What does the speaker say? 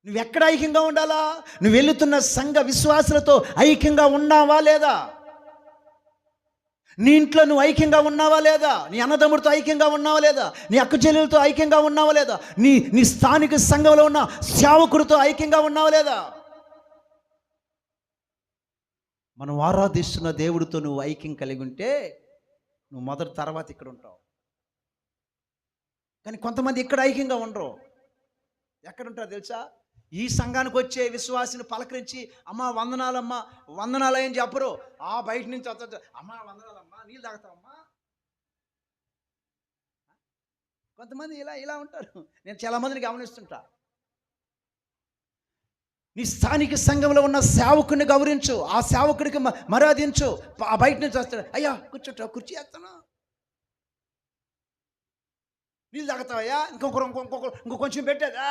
నువ్వు ఎక్కడ ఐక్యంగా ఉండాలా? నువ్వు వెళుతున్న సంఘ విశ్వాసులతో ఐక్యంగా ఉన్నావా లేదా? నీ ఇంట్లో నువ్వు ఐక్యంగా ఉన్నావా లేదా? నీ అన్నదమ్ముడితో ఐక్యంగా ఉన్నావా లేదా? నీ అక్క చెల్లెలతో ఐక్యంగా ఉన్నావా లేదా? నీ స్థానిక సంఘంలో ఉన్న సేవకుడితో ఐక్యంగా ఉన్నావా లేదా? మనం ఆరాధిస్తున్న దేవుడితో నువ్వు ఐక్యం కలిగి ఉంటే నువ్వు మొదటి తర్వాత ఇక్కడ ఉంటావు. కానీ కొంతమంది ఇక్కడ ఐక్యంగా ఉండరు. ఎక్కడుంటారు తెలుసా? ఈ సంఘానికి వచ్చే విశ్వాసిని పలకరించి అమ్మ వందనాలమ్మా వందనాలు అని చెప్పరు. ఆ బయట నుంచి అమ్మ వందనాలమ్మా నీళ్ళు తాగుతావమ్మా. కొంతమంది ఇలా ఉంటారు. నేను చాలా మందిని గమనిస్తుంటా. నీ స్థానిక సంఘంలో ఉన్న సేవకుని గౌరవించు, ఆ సేవకుడికి మర్యాదించు. ఆ బయట నుంచి వస్తాడు, అయ్యా కూర్చోట కుర్చీ వేస్తాను, నీళ్ళు తాగుతావయ్యా, ఇంకొక కొంచెం పెట్టేదా,